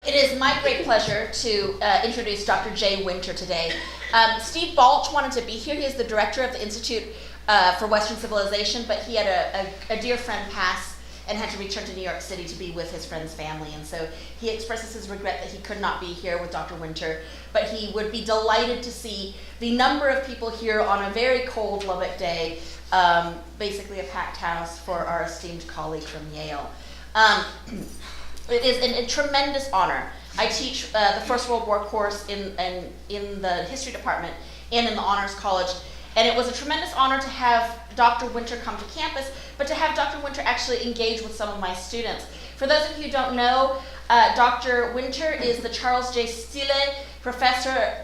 It is my great pleasure to introduce Dr. Jay Winter today. Steve Balch wanted to be here. He is the director of the Institute for Western Civilization, but he had a dear friend pass and had to return to New York City to be with his friend's family. And so he expresses his regret that he could not be here with Dr. Winter, but he would be delighted to see the number of people here on a very cold Lubbock day, basically a packed house for our esteemed colleague from Yale. It is a tremendous honor. I teach the First World War course in the history department and in the Honors College, and it was a tremendous honor to have Dr. Winter come to campus, but to have Dr. Winter actually engage with some of my students. For those of you who don't know, Dr. Winter is the Charles J. Stille Professor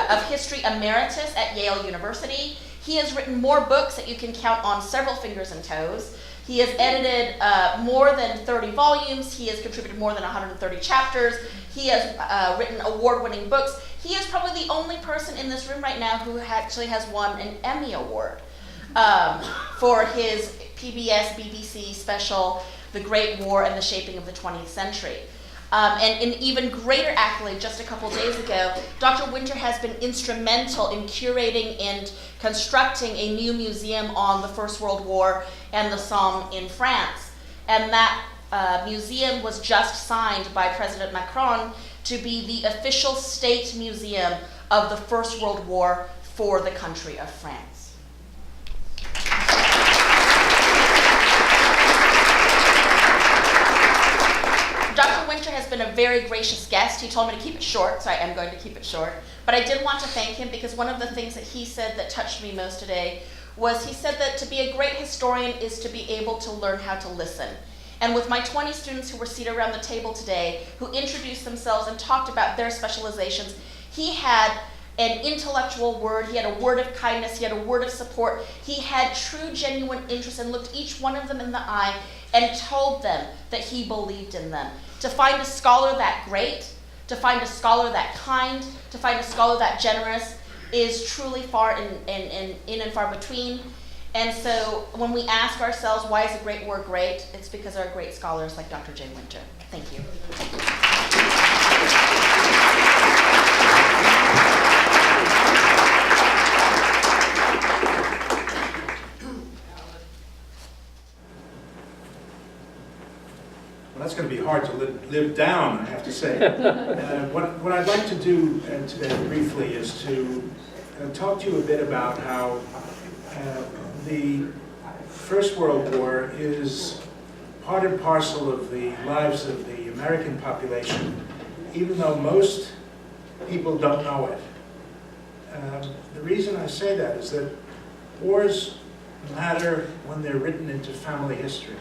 of History Emeritus at Yale University. He has written more books that you can count on several fingers and toes. He has edited more than 30 volumes. He has contributed more than 130 chapters. He has written award-winning books. He is probably the only person in this room right now who actually has won an Emmy Award for his PBS BBC special, The Great War and the Shaping of the 20th Century. And an even greater accolade just a couple days ago, Dr. Winter has been instrumental in curating and constructing a new museum on the First World War and the Somme in France. And that museum was just signed by President Macron to be the official state museum of the First World War for the country of France. Dr. Winter has been a very gracious guest. He told me to keep it short, so I am going to keep it short. But I did want to thank him because one of the things that he said that touched me most today was he said that to be a great historian is to be able to learn how to listen. And with my 20 students who were seated around the table today, who introduced themselves and talked about their specializations, he had an intellectual word, he had a word of kindness, he had a word of support, he had true, genuine interest and looked each one of them in the eye and told them that he believed in them. To find a scholar that great, to find a scholar that kind, to find a scholar that generous is truly far in and far between. And so when we ask ourselves, why is a great war great? It's because there are great scholars like Dr. Jay Winter. Thank you. That's going to be hard to live down, I have to say. What I'd like to do today briefly is to talk to you a bit about how the First World War is part and parcel of the lives of the American population, even though most people don't know it. The reason I say that is that wars matter when they're written into family history.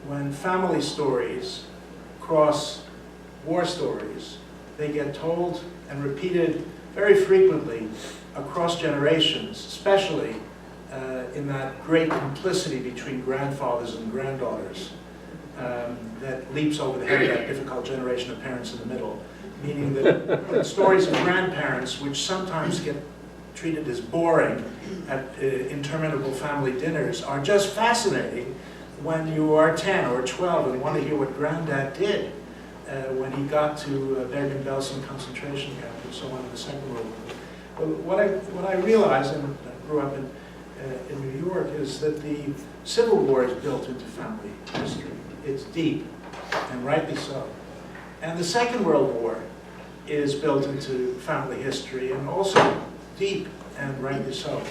When family stories cross war stories, they get told and repeated very frequently across generations, especially in that great complicity between grandfathers and granddaughters that leaps over the head of that difficult generation of parents in the middle, meaning that stories of grandparents, which sometimes get treated as boring at interminable family dinners, are just fascinating when you are 10 or 12 and want to hear what Granddad did when he got to Bergen-Belsen concentration camp and so on in the Second World War. What I realized, and I grew up in New York, is that the Civil War is built into family history. It's deep, and rightly so. And the Second World War is built into family history, and also deep, and rightly so.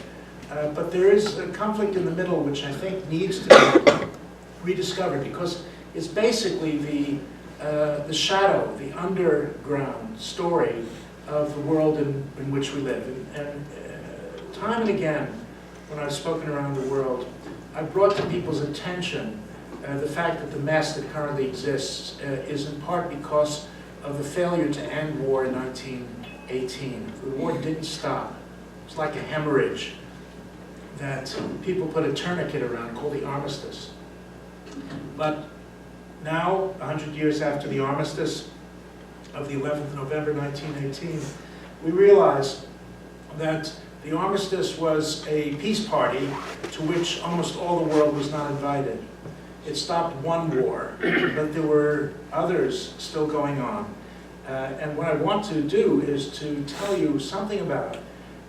But there is a conflict in the middle which I think needs to be rediscovered, because it's basically the shadow, the underground story of the world in which we live. And time and again, when I've spoken around the world, I've brought to people's attention the fact that the mess that currently exists is in part because of the failure to end war in 1918. The war didn't stop. It's like a hemorrhage that people put a tourniquet around called the armistice. But now, 100 years after the armistice of the 11th of November 1918, we realize that the armistice was a peace party to which almost all the world was not invited. It stopped one war, but there were others still going on. And what I want to do is to tell you something about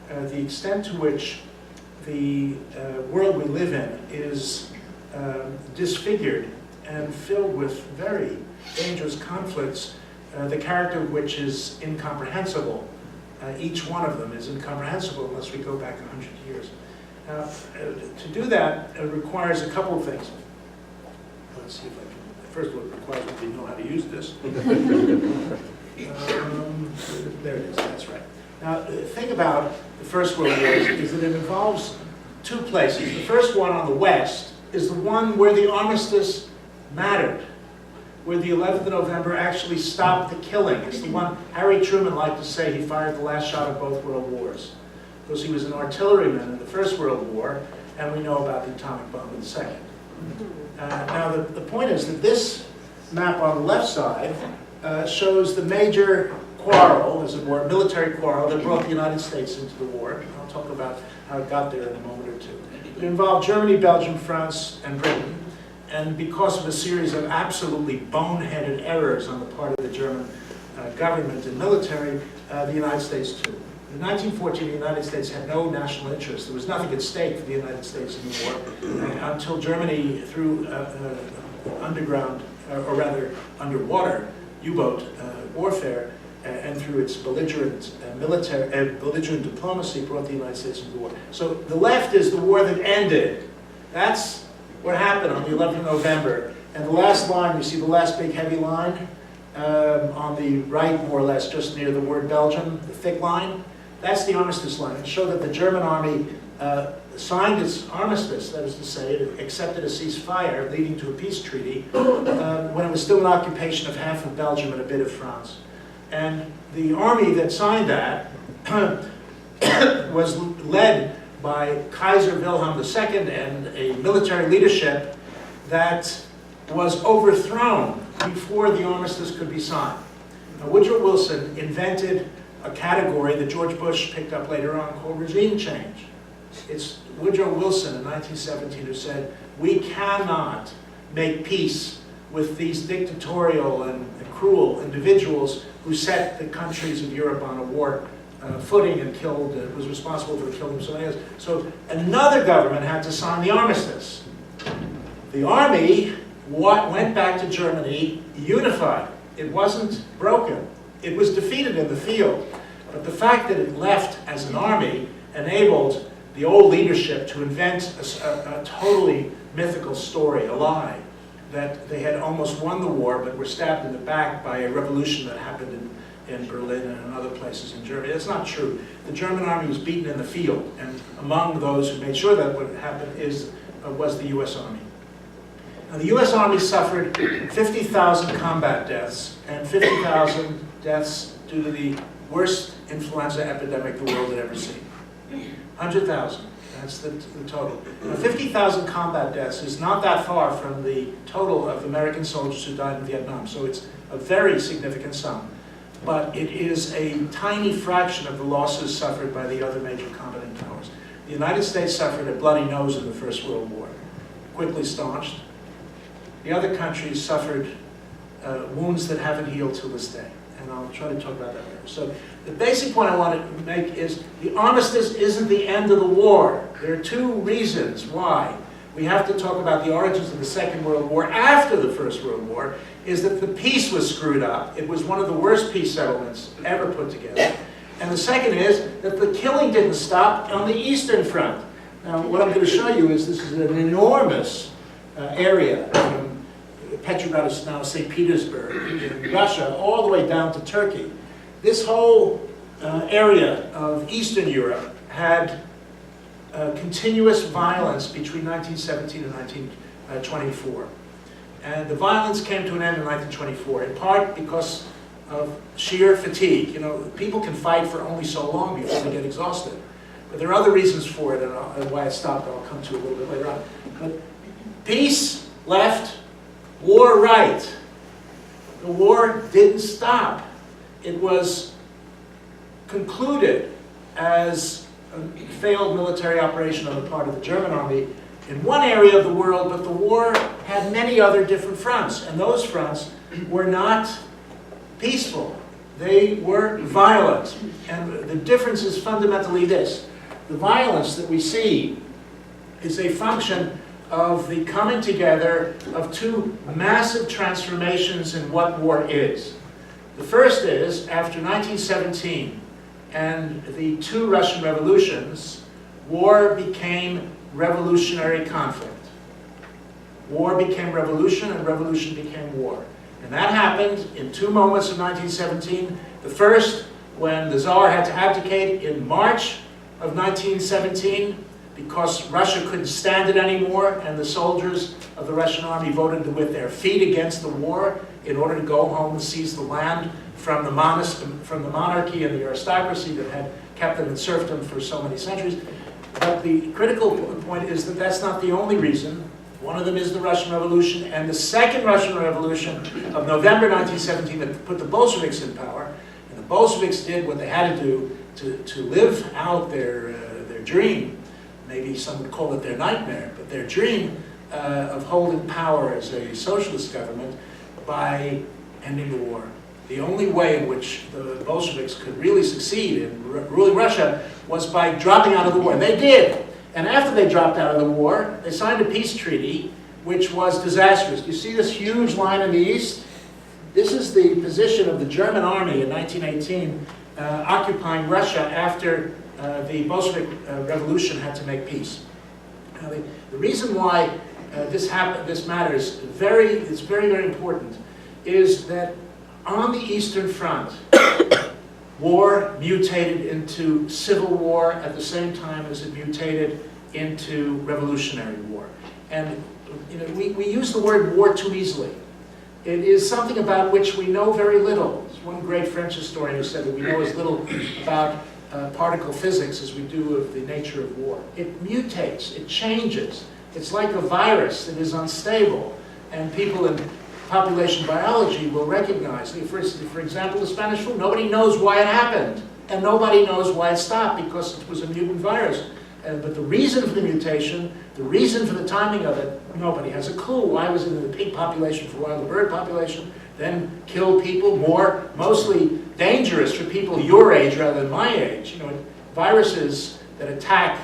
the extent to which the world we live in is disfigured and filled with very dangerous conflicts, the character of which is incomprehensible. Each one of them is incomprehensible unless we go back 100 years. To do that requires a couple of things. Let's see if I can. First of all, it requires that we know how to use this. There it is, that's right. Now, the thing about the First World War is that it involves two places. The first one on the west is the one where the armistice mattered, where the 11th of November actually stopped the killing. It's the one Harry Truman liked to say he fired the last shot of both world wars, because he was an artilleryman in the First World War, and we know about the atomic bomb in the Second. Now, the point is that this map on the left side shows the major quarrel, as it were, military quarrel that brought the United States into the war. I'll talk about how it got there in a moment or two. It involved Germany, Belgium, France, and Britain. And because of a series of absolutely boneheaded errors on the part of the German government and military, the United States too. In 1914, the United States had no national interest. There was nothing at stake for the United States in the war until Germany, through underground, or rather underwater, U-boat warfare, and through its belligerent belligerent diplomacy, brought the United States into the war. So the left is the war that ended. That's what happened on the 11th of November. And the last line, you see the last big heavy line on the right, more or less, just near the word Belgium, the thick line. That's the armistice line. It showed that the German army signed its armistice, that is to say, it accepted a ceasefire leading to a peace treaty when it was still in occupation of half of Belgium and a bit of France. And the army that signed that was led by Kaiser Wilhelm II and a military leadership that was overthrown before the armistice could be signed. Now, Woodrow Wilson invented a category that George Bush picked up later on called regime change. It's Woodrow Wilson in 1917 who said, we cannot make peace with these dictatorial and cruel individuals who set the countries of Europe on a war footing and killed, was responsible for the killing of so many others. So another government had to sign the armistice. The army went back to Germany unified. It wasn't broken. It was defeated in the field. But the fact that it left as an army enabled the old leadership to invent a totally mythical story, a lie, that they had almost won the war but were stabbed in the back by a revolution that happened in Berlin and in other places in Germany. That's not true. The German army was beaten in the field, and among those who made sure that would happen was the U.S. Army. Now, the U.S. Army suffered 50,000 combat deaths and 50,000 deaths due to the worst influenza epidemic the world had ever seen. 100,000. That's the total. Now, 50,000 combat deaths is not that far from the total of American soldiers who died in Vietnam, so it's a very significant sum. But it is a tiny fraction of the losses suffered by the other major combatant powers. The United States suffered a bloody nose in the First World War, quickly staunched. The other countries suffered wounds that haven't healed till this day, and I'll try to talk about that later. So the basic point I want to make is the armistice isn't the end of the war. There are two reasons why we have to talk about the origins of the Second World War after the First World War, is that the peace was screwed up. It was one of the worst peace settlements ever put together. And the second is that the killing didn't stop on the Eastern Front. Now, what I'm going to show you is this is an enormous area from Petrograd is now St. Petersburg in Russia, all the way down to Turkey. This whole area of Eastern Europe had continuous violence between 1917 and 1924. And the violence came to an end in 1924, in part because of sheer fatigue. You know, people can fight for only so long before they get exhausted. But there are other reasons for it, and why it stopped, I'll come to a little bit later on. But peace left, war right. The war didn't stop. It was concluded as a failed military operation on the part of the German army, in one area of the world, but the war had many other different fronts, and those fronts were not peaceful. They were violent, and the difference is fundamentally this. The violence that we see is a function of the coming together of two massive transformations in what war is. The first is, after 1917 and the two Russian revolutions, war became revolutionary conflict. War became revolution, and revolution became war. And that happened in two moments of 1917. The first, when the Tsar had to abdicate in March of 1917, because Russia couldn't stand it anymore, and the soldiers of the Russian army voted with their feet against the war in order to go home and seize the land from the monarchy and the aristocracy that had kept them in serfdom for so many centuries. But the critical point is that that's not the only reason. One of them is the Russian Revolution, and the second Russian Revolution of November 1917 that put the Bolsheviks in power. And the Bolsheviks did what they had to do to live out their dream. Maybe some would call it their nightmare, but their dream of holding power as a socialist government by ending the war. The only way in which the Bolsheviks could really succeed in ruling Russia was by dropping out of the war. And they did. And after they dropped out of the war, they signed a peace treaty, which was disastrous. You see this huge line in the east? This is the position of the German army in 1918 occupying Russia after the Bolshevik Revolution had to make peace. Now, the reason why this matters, it's very, very important, is that on the Eastern Front, war mutated into civil war at the same time as it mutated into revolutionary war. And we use the word war too easily. It is something about which we know very little. There's one great French historian who said that we know as little about particle physics as we do of the nature of war. It mutates, it changes. It's like a virus that is unstable, and people in population biology will recognize. For example, the Spanish flu, nobody knows why it happened, and nobody knows why it stopped, because it was a mutant virus. But the reason for the mutation, the reason for the timing of it, nobody has a clue. Why was it in the pig population for a while, the bird population, then killed people, mostly dangerous for people your age rather than my age. Viruses that attack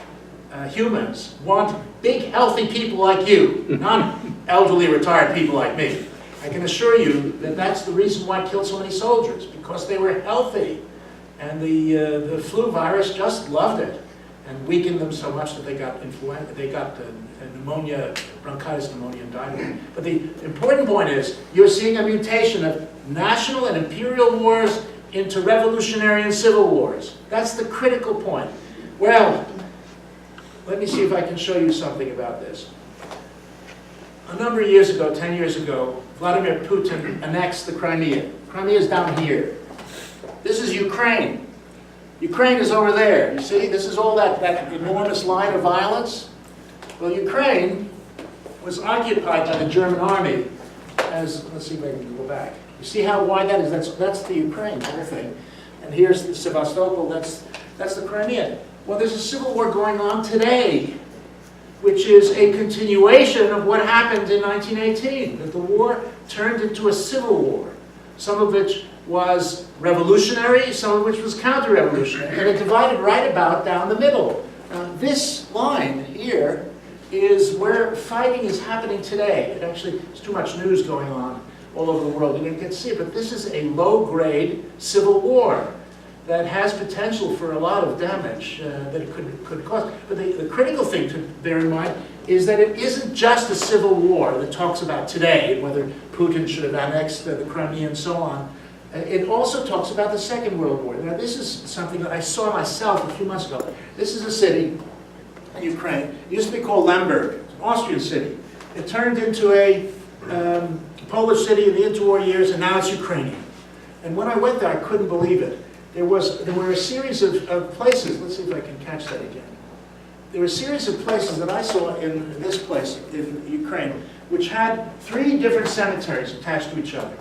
humans want big, healthy people like you, not elderly, retired people like me. I can assure you that that's the reason why it killed so many soldiers, because they were healthy. And the flu virus just loved it and weakened them so much that they got influenza, they got pneumonia, bronchitis pneumonia, and died of it. But the important point is, you're seeing a mutation of national and imperial wars into revolutionary and civil wars. That's the critical point. Well, let me see if I can show you something about this. A number of years ago, 10 years ago, Vladimir Putin annexed the Crimea. Crimea is down here. This is Ukraine. Ukraine is over there. You see, this is all that enormous line of violence. Well, Ukraine was occupied by the German army as, let's see if I can go back. You see how wide that is? That's the Ukraine, the whole thing. And here's the Sevastopol, that's the Crimea. Well, there's a civil war going on today, which is a continuation of what happened in 1918, that the war turned into a civil war, some of which was revolutionary, some of which was counter-revolutionary, and it divided right about down the middle. This line here is where fighting is happening today. It actually, there's too much news going on all over the world. You didn't get to see it, but this is a low-grade civil war that has potential for a lot of damage that it could cause. But the critical thing to bear in mind is that it isn't just a civil war that talks about today, whether Putin should have annexed the Crimea and so on. It also talks about the Second World War. Now, this is something that I saw myself a few months ago. This is a city in Ukraine. It used to be called Lemberg. It's an Austrian city. It turned into a Polish city in the interwar years, and now it's Ukrainian. And when I went there, I couldn't believe it. There were a series of places. Let's see if I can catch that again. There were a series of places that I saw in this place in Ukraine, which had 3 different cemeteries attached to each other.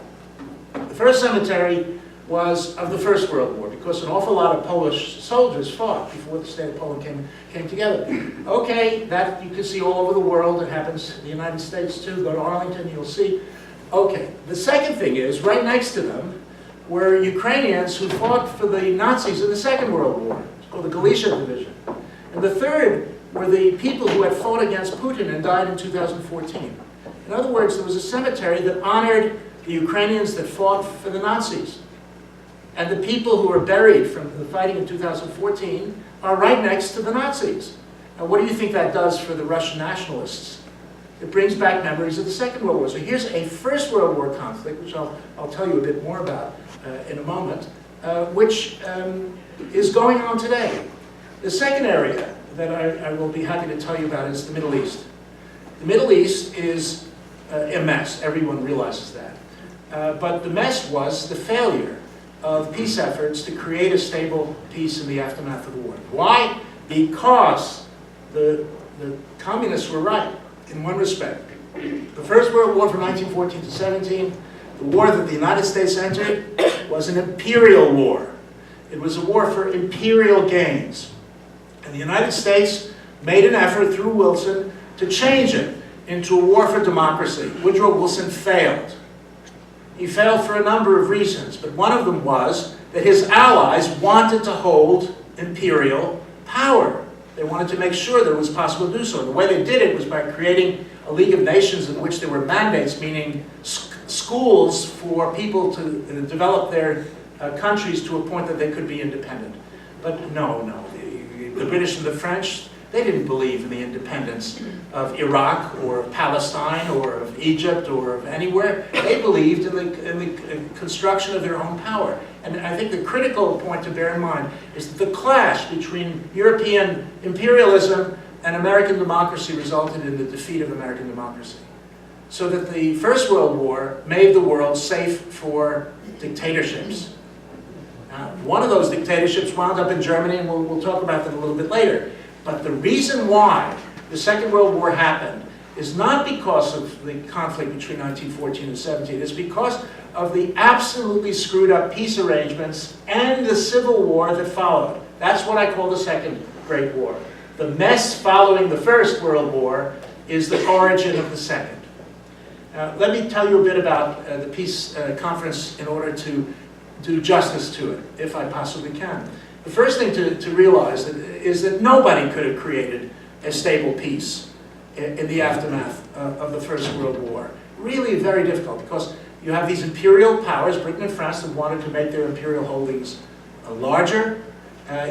The first cemetery was of the First World War, because an awful lot of Polish soldiers fought before the state of Poland came together. Okay, that you can see all over the world. It happens in the United States too. Go to Arlington, you'll see. Okay, the second thing is, right next to them were Ukrainians who fought for the Nazis in the Second World War. It's called the Galicia Division. And the third were the people who had fought against Putin and died in 2014. In other words, there was a cemetery that honored the Ukrainians that fought for the Nazis. And the people who were buried from the fighting in 2014 are right next to the Nazis. Now, what do you think that does for the Russian nationalists? It brings back memories of the Second World War. So here's a First World War conflict, which I'll tell you a bit more about in a moment, which is going on today. The second area that I will be happy to tell you about is the Middle East. The Middle East is a mess. Everyone realizes that. But the mess was the failure of peace efforts to create a stable peace in the aftermath of the war. Why? Because the communists were right in one respect. The First World War from 1914 to 17, the war that the United States entered, was an imperial war. It was a war for imperial gains. And the United States made an effort through Wilson to change it into a war for democracy. Woodrow Wilson failed. He failed for a number of reasons, but one of them was that his allies wanted to hold imperial power. They wanted to make sure that it was possible to do so. And the way they did it was by creating a League of Nations in which there were mandates, meaning schools for people to develop their countries to a point that they could be independent. But no, the British and the French, they didn't believe in the independence of Iraq or of Palestine or of Egypt or of anywhere. They believed in the construction of their own power. And I think the critical point to bear in mind is that the clash between European imperialism and American democracy resulted in the defeat of American democracy. So that the First World War made the world safe for dictatorships. One of those dictatorships wound up in Germany, and we'll talk about that a little bit later. But the reason why the Second World War happened is not because of the conflict between 1914 and 17. It's because of the absolutely screwed up peace arrangements and the civil war that followed. That's what I call the Second Great War. The mess following the First World War is the origin of the Second. Let me tell you a bit about the peace conference in order to do justice to it, if I possibly can. The first thing to realize is that nobody could have created a stable peace in the aftermath of the First World War. Really very difficult, because you have these imperial powers, Britain and France, that wanted to make their imperial holdings larger.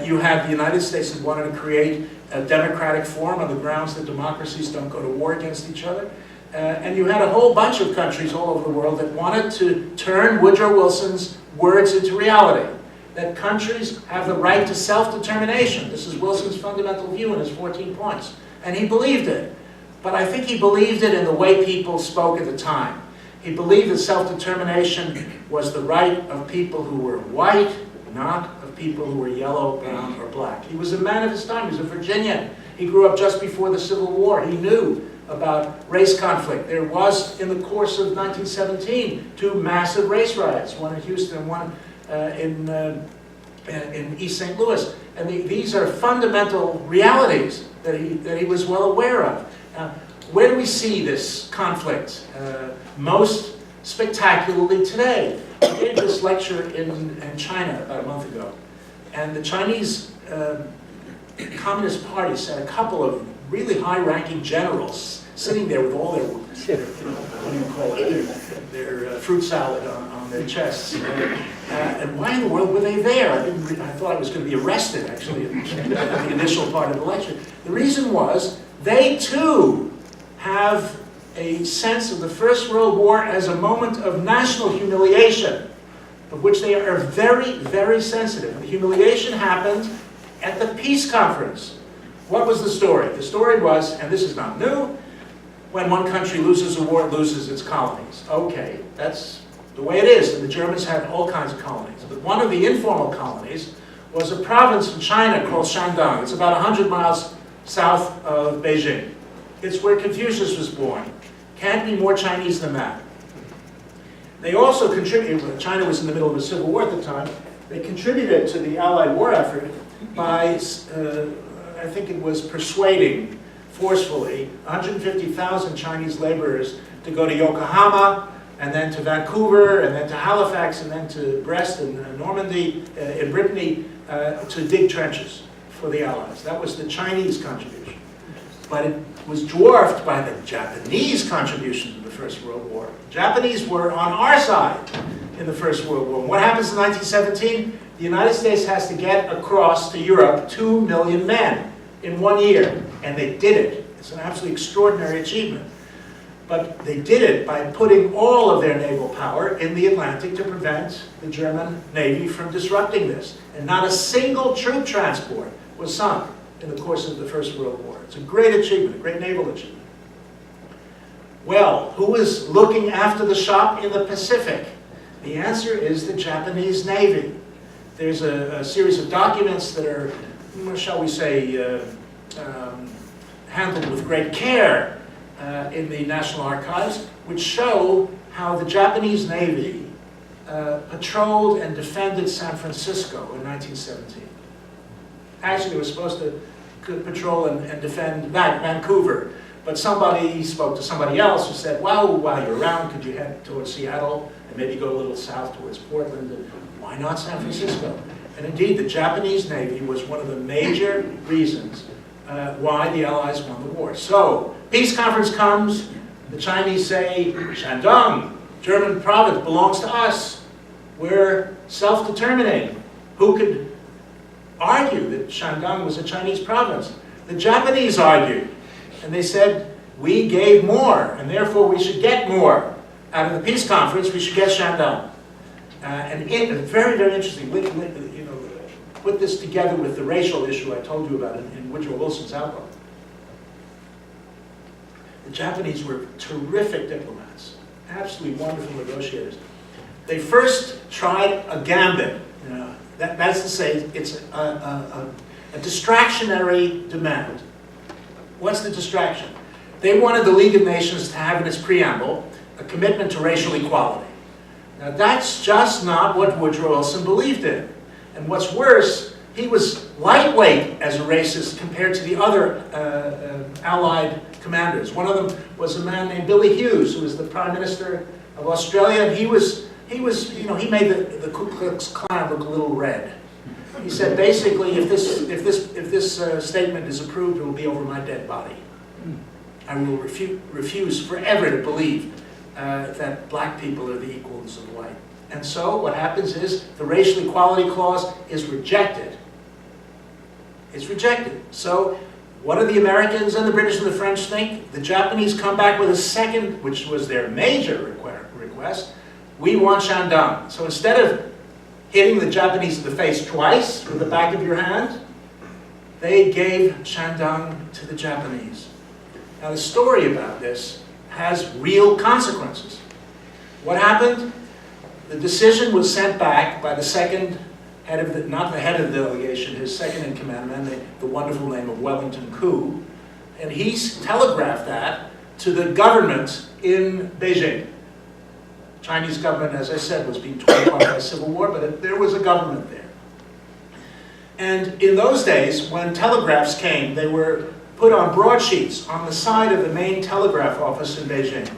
You had the United States that wanted to create a democratic form on the grounds that democracies don't go to war against each other. And you had a whole bunch of countries all over the world that wanted to turn Woodrow Wilson's words into reality. That countries have the right to self-determination. This is Wilson's fundamental view in his 14 points. And he believed it. But I think he believed it in the way people spoke at the time. He believed that self-determination was the right of people who were white, not of people who were yellow, brown, or black. He was a man of his time. He was a Virginian. He grew up just before the Civil War. He knew about race conflict. There was, in the course of 1917, 2 massive race riots, one in Houston and one in East St. Louis. And these are fundamental realities that he was well aware of. Where do we see this conflict? Most spectacularly today. I gave this lecture in China about a month ago. And the Chinese Communist Party sent a couple of really high-ranking generals sitting there with all their what do you call it, their fruit salad on their chests. And why in the world were they there? I thought I was going to be arrested, actually, in the initial part of the lecture. The reason was, they too have a sense of the First World War as a moment of national humiliation, of which they are very, very sensitive. The humiliation happened at the peace conference. What was the story? The story was, and this is not new, when one country loses a war, it loses its colonies. Okay, that's the way it is, and the Germans had all kinds of colonies. But one of the informal colonies was a province in China called Shandong. It's about 100 miles south of Beijing. It's where Confucius was born. Can't be more Chinese than that. They also contributed, China was in the middle of a civil war at the time, they contributed to the Allied war effort by, I think it was persuading, forcefully, 150,000 Chinese laborers to go to Yokohama, and then to Vancouver, and then to Halifax, and then to Brest and Normandy in Brittany to dig trenches for the Allies. That was the Chinese contribution. But it was dwarfed by the Japanese contribution to the First World War. The Japanese were on our side in the First World War. What happens in 1917? The United States has to get across to Europe 2 million men in 1 year. And they did it. It's an absolutely extraordinary achievement. But they did it by putting all of their naval power in the Atlantic to prevent the German Navy from disrupting this. And not a single troop transport was sunk in the course of the First World War. It's a great achievement, a great naval achievement. Well, who is looking after the shop in the Pacific? The answer is the Japanese Navy. There's a series of documents that are, shall we say, handled with great care in the National Archives, which show how the Japanese Navy patrolled and defended San Francisco in 1917. Actually, it was supposed to patrol and defend Vancouver, but somebody spoke to somebody else who said, well, while you're around, could you head towards Seattle and maybe go a little south towards Portland, and why not San Francisco? And indeed, the Japanese Navy was one of the major reasons why the Allies won the war. So, peace conference comes, the Chinese say, Shandong, German province, belongs to us. We're self-determining. Who could argue that Shandong was a Chinese province? The Japanese argued, and they said, we gave more, and therefore we should get more. Out of the peace conference, we should get Shandong. And very, very interesting. Put this together with the racial issue I told you about in Woodrow Wilson's outlook. The Japanese were terrific diplomats, absolutely wonderful negotiators. They first tried a gambit. That's to say, it's a distractionary demand. What's the distraction? They wanted the League of Nations to have in its preamble a commitment to racial equality. Now that's just not what Woodrow Wilson believed in. And what's worse, he was lightweight as a racist compared to the other Allied commanders. One of them was a man named Billy Hughes, who was the Prime Minister of Australia, and he made the Ku Klux Klan look a little red. He said, basically, if this statement is approved, it will be over my dead body. I will refuse forever to believe that black people are the equals of white. And so what happens is the racial equality clause is rejected. It's rejected. So what do the Americans and the British and the French think? The Japanese come back with a second, which was their major request. We want Shandong. So instead of hitting the Japanese in the face twice with the back of your hand, they gave Shandong to the Japanese. Now the story about this has real consequences. What happened? The decision was sent back by the second head of the, not the head of the delegation, his second in command, man, the wonderful name of Wellington Koo, and he telegraphed that to the government in Beijing. Chinese government, as I said, was being torn apart by civil war, but there was a government there. And in those days, when telegraphs came, they were put on broadsheets on the side of the main telegraph office in Beijing.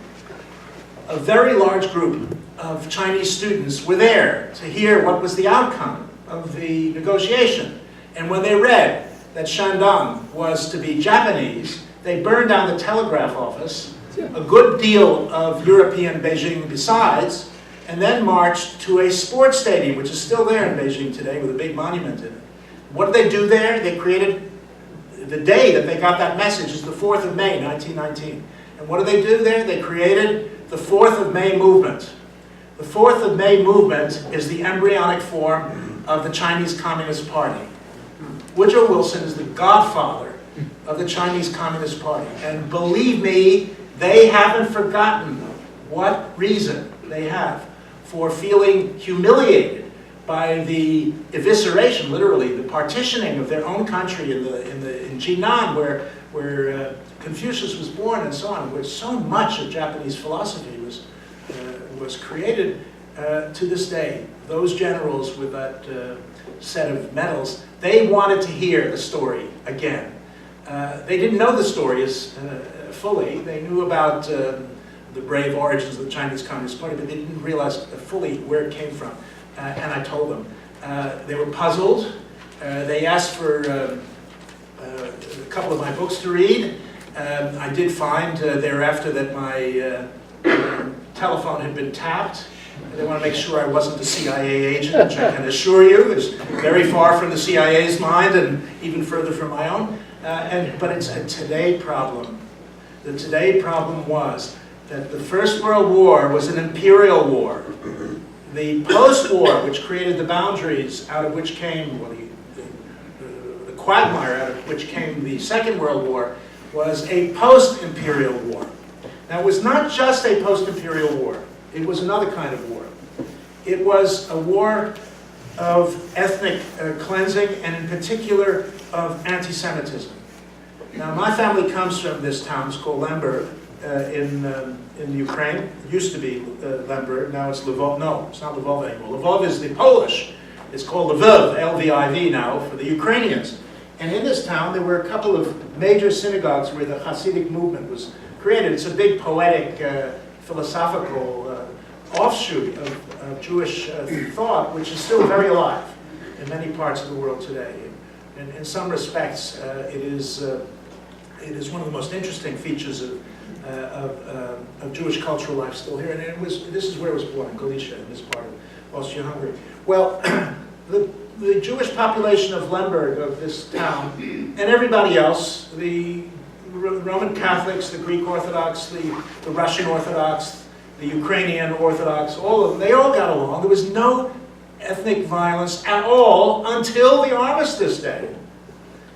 A very large group of Chinese students were there to hear what was the outcome of the negotiation. And when they read that Shandong was to be Japanese, they burned down the telegraph office, a good deal of European Beijing besides, and then marched to a sports stadium, which is still there in Beijing today with a big monument in it. What did they do there? They created, the day that they got that message is the 4th of May, 1919. And what did they do there? They created the 4th of May movement. The 4th of May movement is the embryonic form of the Chinese Communist Party. Woodrow Wilson is the godfather of the Chinese Communist Party. And believe me, they haven't forgotten what reason they have for feeling humiliated by the evisceration, literally, the partitioning of their own country in Jinan, where Confucius was born and so on, where so much of Japanese philosophy was created, to this day, those generals with that set of medals, they wanted to hear the story again. They didn't know the story fully. They knew about the brave origins of the Chinese Communist Party, but they didn't realize fully where it came from. And I told them. They were puzzled. They asked for a couple of my books to read. I did find thereafter that my telephone had been tapped. They want to make sure I wasn't a CIA agent, which I can assure you is very far from the CIA's mind and even further from my own. But it's a today problem. The today problem was that the First World War was an imperial war. The post-war, which created the boundaries out of which came, well, the quagmire out of which came the Second World War, was a post-imperial war. Now, it was not just a post-imperial war. It was another kind of war. It was a war of ethnic cleansing, and in particular of anti-Semitism. Now, my family comes from this town. It's called Lemberg in Ukraine. It used to be Lemberg. Now it's Lvov. No, it's not Lvov anymore. Lvov is the Polish. It's called Lviv, L-V-I-V now, for the Ukrainians. And in this town, there were a couple of major synagogues where the Hasidic movement was created. It's a big poetic, philosophical offshoot of Jewish thought, which is still very alive in many parts of the world today. And in some respects, it is one of the most interesting features of Jewish cultural life still here. And this is where it was born, in Galicia, in this part of Austria-Hungary. Well, the Jewish population of Lemberg, of this town, and everybody else, the Roman Catholics, the Greek Orthodox, the Russian Orthodox, the Ukrainian Orthodox, all of them, they all got along. There was no ethnic violence at all until the Armistice Day.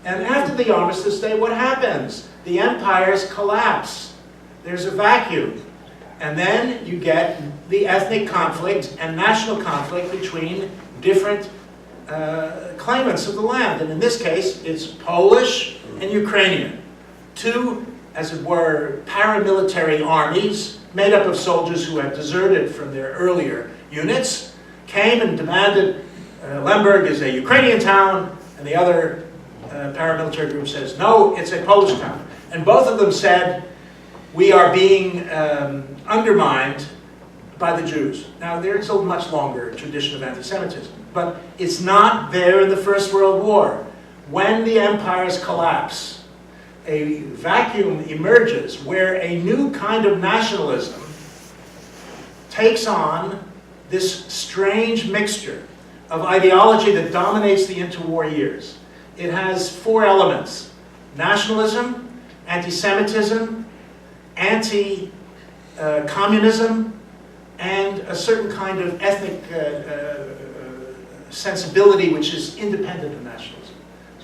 And after the Armistice Day, what happens? The empires collapse. There's a vacuum. And then you get the ethnic conflict and national conflict between different claimants of the land. And in this case, it's Polish and Ukrainian. Two, as it were, paramilitary armies made up of soldiers who had deserted from their earlier units, came and demanded Lemberg is a Ukrainian town, and the other paramilitary group says, no, it's a Polish town. And both of them said, we are being undermined by the Jews. Now, there's a much longer tradition of anti-Semitism, but it's not there in the First World War. When the empires collapse, a vacuum emerges where a new kind of nationalism takes on this strange mixture of ideology that dominates the interwar years. It has four elements: nationalism, anti-Semitism, anti-communism, and a certain kind of ethnic sensibility which is independent of nationalism.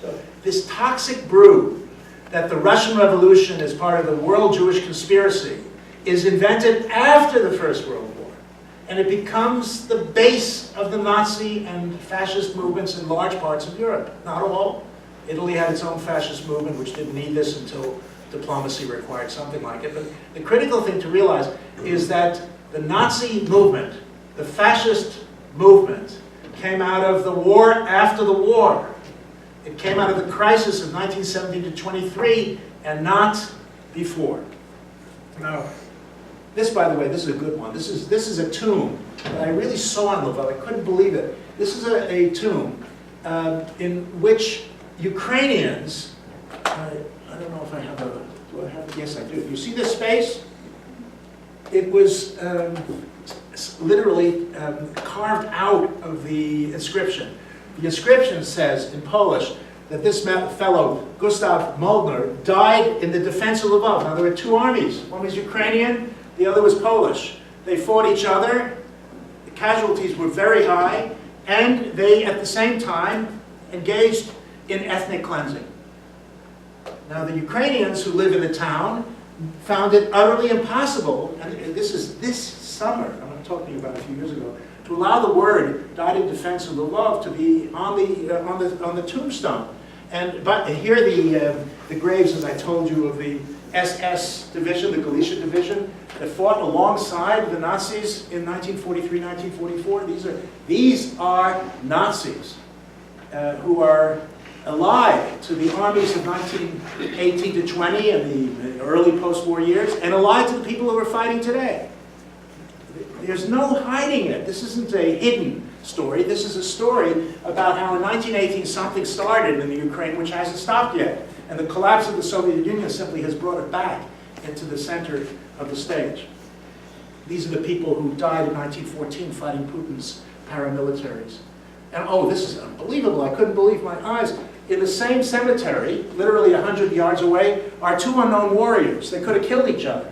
So this toxic brew that the Russian Revolution as part of the world Jewish conspiracy is invented after the First World War. And it becomes the base of the Nazi and fascist movements in large parts of Europe. Not all. Italy had its own fascist movement, which didn't need this until diplomacy required something like it. But the critical thing to realize is that the Nazi movement, the fascist movement, came out of the war after the war. It came out of the crisis of 1917 to 23, and not before. Now, this, by the way, this is a good one. This is a tomb that I really saw in Lvov. I couldn't believe it. This is a tomb in which Ukrainians, I don't know if I have a, do I have, yes I do. You see this space? It was literally carved out of the inscription. The inscription says in Polish that this fellow, Gustav Molnar, died in the defense of Lvov. Now there were two armies. One was Ukrainian, the other was Polish. They fought each other. The casualties were very high, and they, at the same time, engaged in ethnic cleansing. Now the Ukrainians who live in the town found it utterly impossible, and this is this summer, I'm talking about a few years ago, to allow the word "died in defense of Lvov" to be on the tombstone. But here the graves, as I told you, of the SS division, the Galicia division, that fought alongside the Nazis in 1943, 1944. These are Nazis who are allied to the armies of 1918 to 20 and the early post-war years, and allied to the people who are fighting today. There's no hiding it. This isn't a hidden story. This is a story about how in 1918 something started in the Ukraine which hasn't stopped yet. And the collapse of the Soviet Union simply has brought it back into the center of the stage. These are the people who died in 1914 fighting Putin's paramilitaries. And oh, this is unbelievable. I couldn't believe my eyes. In the same cemetery, literally 100 yards away, are two unknown warriors. They could have killed each other.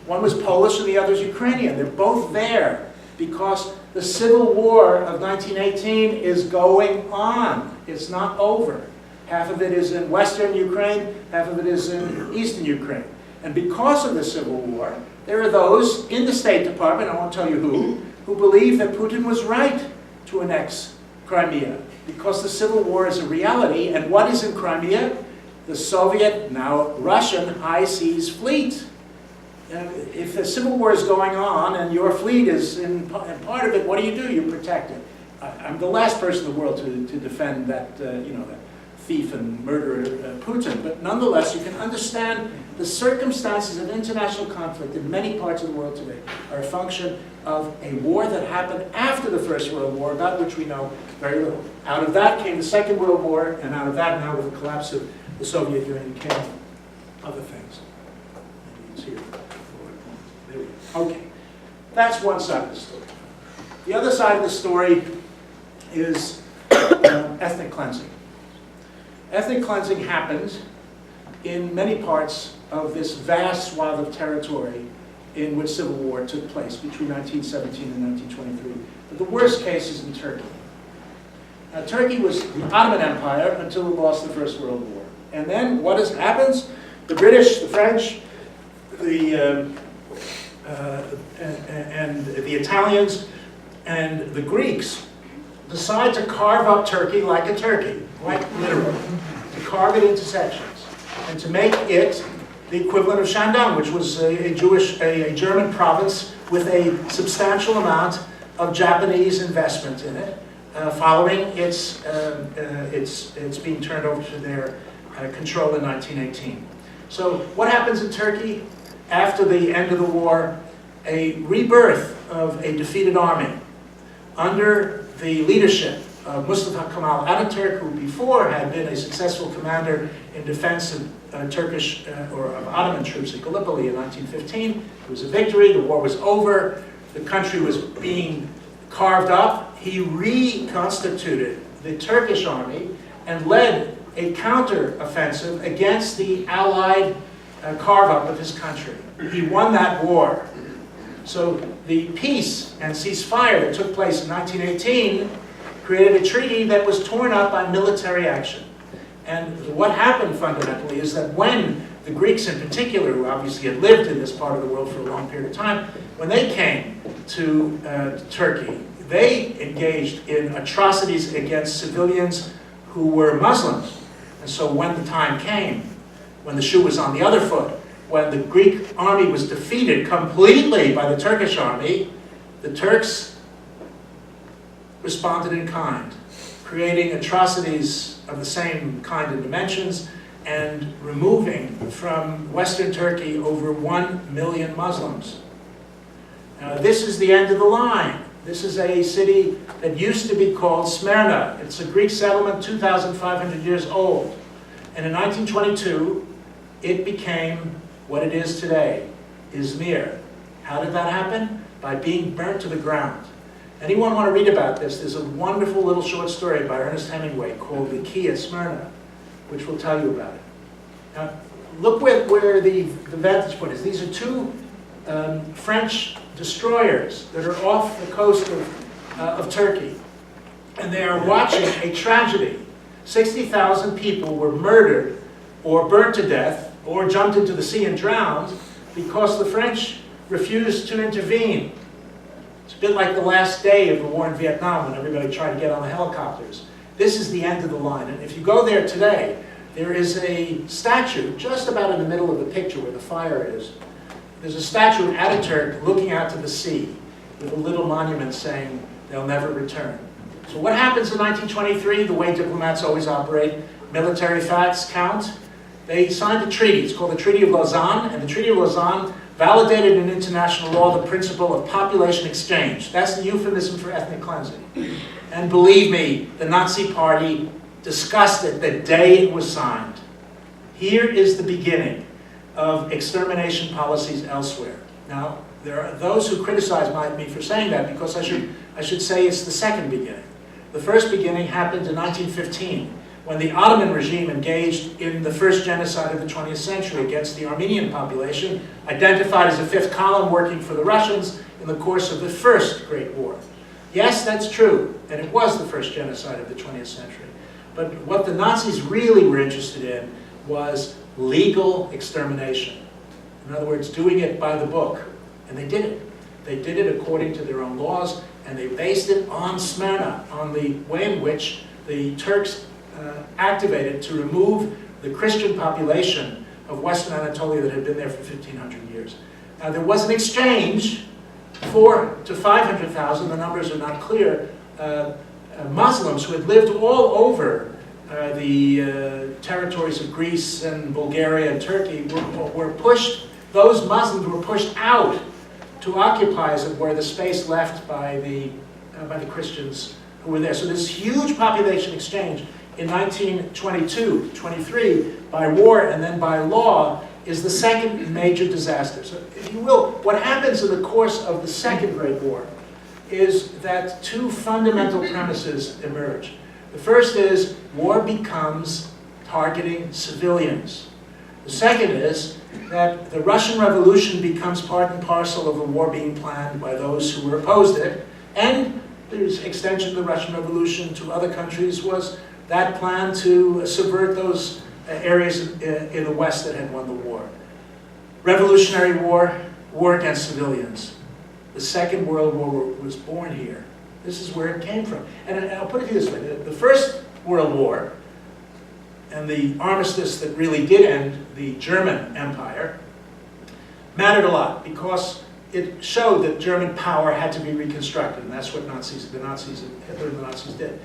One was Polish and the other's Ukrainian. They're both there because the civil war of 1918 is going on. It's not over. Half of it is in western Ukraine, half of it is in eastern Ukraine. And because of the civil war, there are those in the State Department, I won't tell you who believe that Putin was right to annex Crimea, because the civil war is a reality. And what is in Crimea? The Soviet, now Russian, high seas fleet. If the civil war is going on and your fleet is in part of it, what do? You protect it. I'm the last person in the world to defend that, that thief and murderer Putin, but nonetheless, you can understand the circumstances of international conflict in many parts of the world today are a function of a war that happened after the First World War, about which we know very little. Out of that came the Second World War, and out of that, now with the collapse of the Soviet Union, came other things. Maybe it's here. There we go. Okay, that's one side of the story. The other side of the story is ethnic cleansing. Ethnic cleansing happened in many parts of this vast swath of territory in which civil war took place between 1917 and 1923. But the worst case is in Turkey. Now, Turkey was the Ottoman Empire until it lost the First World War. And then what happens? The British, the French, and the Italians, and the Greeks decide to carve up Turkey like a turkey, quite literally, to carve it into sections, and to make it the equivalent of Shandong, which was a German province with a substantial amount of Japanese investment in it, following its being turned over to their control in 1918. So what happens in Turkey after the end of the war? A rebirth of a defeated army under the leadership of Mustafa Kemal Atatürk, who before had been a successful commander in defense of Turkish or of Ottoman troops at Gallipoli in 1915. It was a victory, the war was over, the country was being carved up. He reconstituted the Turkish army and led a counter-offensive against the Allied carve-up of his country. He won that war. So the peace and ceasefire that took place in 1918 created a treaty that was torn up by military action. And what happened fundamentally is that when the Greeks in particular, who obviously had lived in this part of the world for a long period of time, when they came to Turkey, they engaged in atrocities against civilians who were Muslims. And so when the time came, when the shoe was on the other foot, when the Greek army was defeated completely by the Turkish army, the Turks responded in kind, creating atrocities of the same kind and dimensions and removing from Western Turkey over 1 million Muslims. This is the end of the line. This is a city that used to be called Smyrna. It's a Greek settlement 2,500 years old. And in 1922, it became what it is today, Izmir. How did that happen? By being burnt to the ground. Anyone want to read about this? There's a wonderful little short story by Ernest Hemingway called The Key at Smyrna, which will tell you about it. Now, look where the vantage point is. These are two French destroyers that are off the coast of Turkey. And they are watching a tragedy. 60,000 people were murdered or burnt to death or jumped into the sea and drowned because the French refused to intervene. It's a bit like the last day of the war in Vietnam when everybody tried to get on the helicopters. This is the end of the line. And if you go there today, there is a statue just about in the middle of the picture where the fire is there's a statue of Ataturk looking out to the sea with a little monument saying they'll never return. So what happens in 1923, the way diplomats always operate, military facts count. They signed a treaty, it's called the Treaty of Lausanne, and the Treaty of Lausanne validated in international law the principle of population exchange. That's the euphemism for ethnic cleansing. And believe me, the Nazi Party discussed it the day it was signed. Here is the beginning of extermination policies elsewhere. Now, there are those who criticize me for saying that because I should say it's the second beginning. The first beginning happened in 1915 when the Ottoman regime engaged in the first genocide of the 20th century against the Armenian population, identified as a fifth column working for the Russians in the course of the First Great War. Yes, that's true, and it was the first genocide of the 20th century. But what the Nazis really were interested in was legal extermination. In other words, doing it by the book. And they did it. They did it according to their own laws, and they based it on Smyrna, on the way in which the Turks activated to remove the Christian population of Western Anatolia that had been there for 1,500 years. Now, there was an exchange, 400,000 to 500,000, the numbers are not clear, Muslims who had lived all over the territories of Greece and Bulgaria and Turkey were pushed, those Muslims were pushed out to occupy, as it were, the space left by the Christians who were there. So this huge population exchange in 1922-23 by war and then by law is the second major disaster. So if you will, what happens in the course of the Second Great War is that two fundamental premises emerge. The first is war becomes targeting civilians. The second is that the Russian Revolution becomes part and parcel of a war being planned by those who opposed it, and the extension of the Russian Revolution to other countries was that plan to subvert those areas in the West that had won the war. Revolutionary War, war against civilians. The Second World War was born here. This is where it came from. And I'll put it to you this way. The First World War and the armistice that really did end the German Empire mattered a lot because it showed that German power had to be reconstructed, and that's what Hitler and the Nazis did.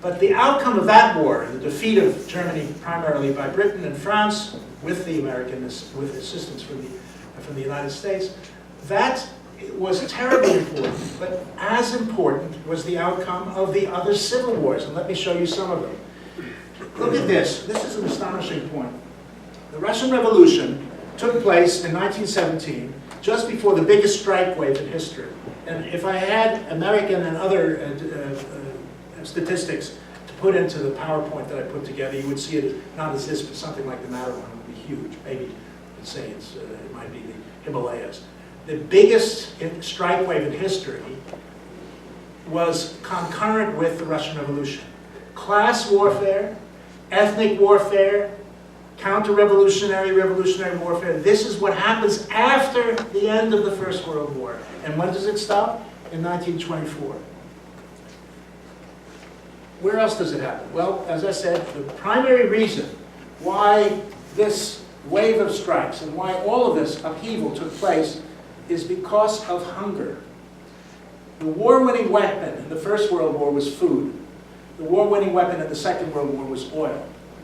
But the outcome of that war, the defeat of Germany primarily by Britain and France, with the Americans, with assistance from the United States, that was terribly important. But as important was the outcome of the other civil wars, and let me show you some of them. Look at this. This is an astonishing point. The Russian Revolution took place in 1917, just before the biggest strike wave in history. And if I had American and other statistics to put into the PowerPoint that I put together, you would see it not as this, but something like the Matterhorn. It would be huge. Maybe, let's say it might be the Himalayas. The biggest strike wave in history was concurrent with the Russian Revolution. Class warfare, ethnic warfare, counter-revolutionary, revolutionary warfare. This is what happens after the end of the First World War. And when does it stop? In 1924. Where else does it happen? Well, as I said, the primary reason why this wave of strikes and why all of this upheaval took place is because of hunger. The war-winning weapon in the First World War was food. The war-winning weapon in the Second World War was oil.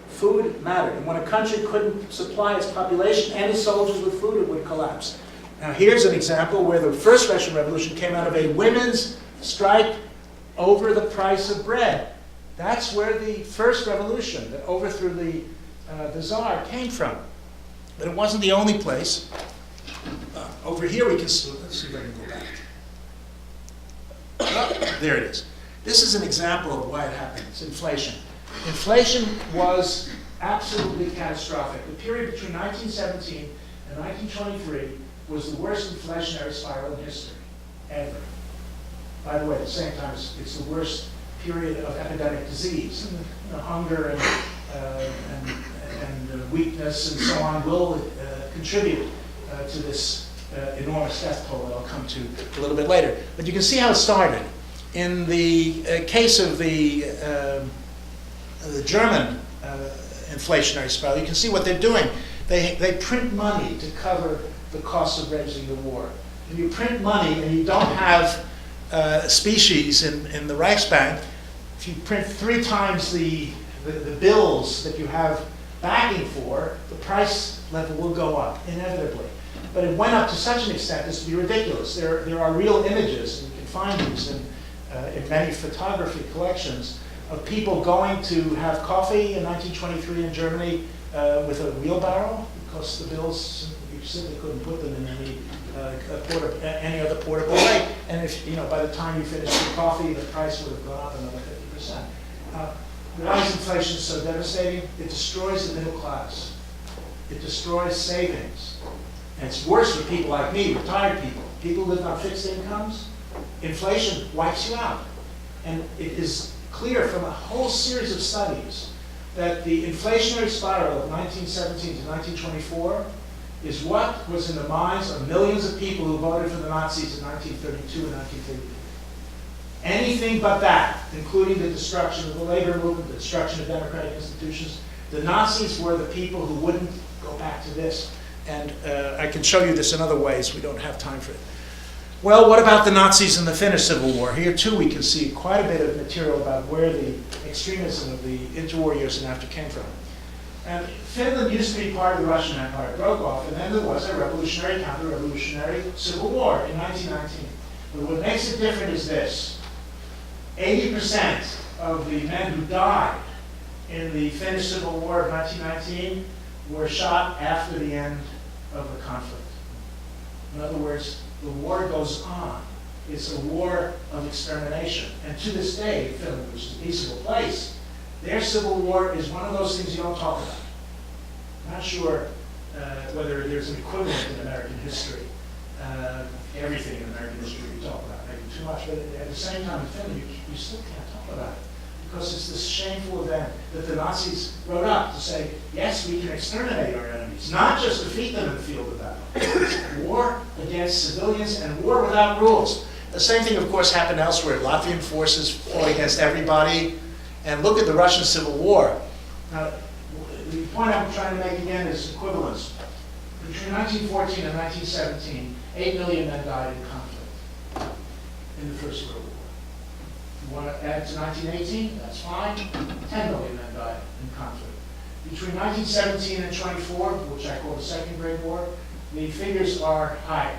Food mattered, and when a country couldn't supply its population and its soldiers with food, it would collapse. Now here's an example where the First Russian Revolution came out of a women's strike over the price of bread. That's where the first revolution that overthrew the Tsar came from. But it wasn't the only place. Over here we can see, let's see if I can go back. Oh, there it is. This is an example of why it happened. It's inflation. Inflation was absolutely catastrophic. The period between 1917 and 1923 was the worst inflationary spiral in history, ever. By the way, at the same time, it's the worst period of epidemic disease. Hunger and weakness and so on will contribute to this enormous death toll that I'll come to a little bit later. But you can see how it started. In the case of the German inflationary spiral, you can see what they're doing. They print money to cover the cost of waging the war. If you print money and you don't have species in the Reichsbank, if you print 3 times the bills that you have backing for, the price level will go up inevitably. But it went up to such an extent as to be ridiculous. There are real images, and you can find these in many photography collections, of people going to have coffee in 1923 in Germany with a wheelbarrow, because the bills, you simply couldn't put them in any other portable way. And if, by the time you finished your coffee, the price would have gone up another 50%. Why is inflation so devastating? It destroys the middle class. It destroys savings. And it's worse for people like me, retired people. People who live on fixed incomes. Inflation wipes you out. And it is clear from a whole series of studies that the inflationary spiral of 1917 to 1924 is what was in the minds of millions of people who voted for the Nazis in 1932 and 1933. Anything but that, including the destruction of the labor movement, the destruction of democratic institutions. The Nazis were the people who wouldn't go back to this. And I can show you this in other ways. We don't have time for it. Well, what about the Nazis and the Finnish Civil War? Here, too, we can see quite a bit of material about where the extremism of the interwar years and after came from. And Finland used to be part of the Russian Empire. It broke off, and then there was a revolutionary, counter-revolutionary civil war in 1919. But what makes it different is this. 80% of the men who died in the Finnish Civil War of 1919 were shot after the end of the conflict. In other words, the war goes on. It's a war of extermination. And to this day, Finland, which is a peaceable place, their civil war is one of those things you don't talk about. I'm not sure whether there's an equivalent in American history. Everything in American history we talk about, maybe too much, but at the same time in Finland, you still can't talk about it. Because it's this shameful event that the Nazis wrote up to say, yes, we can exterminate our enemies, not just defeat them in the field of battle. It's war against civilians and war without rules. The same thing, of course, happened elsewhere. Latvian forces fought against everybody. And look at the Russian Civil War. Now, the point I'm trying to make again is equivalence. Between 1914 and 1917, 8 million men died in conflict in the First World War. You want to add to 1918? That's fine. 10 million men died in conflict. Between 1917 and 24, which I call the Second Great War, the figures are higher.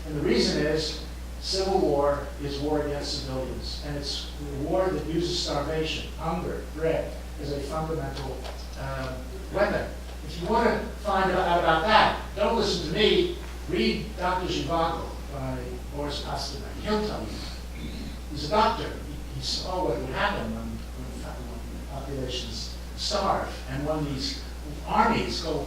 And the reason is, civil war is war against civilians. And it's a war that uses starvation, hunger, bread, as a fundamental weapon. If you want to find out about that, don't listen to me. Read Dr. Zhivago by Boris Pasternak. He'll tell you. He's a doctor. He saw what would happen when populations starve and when these armies go,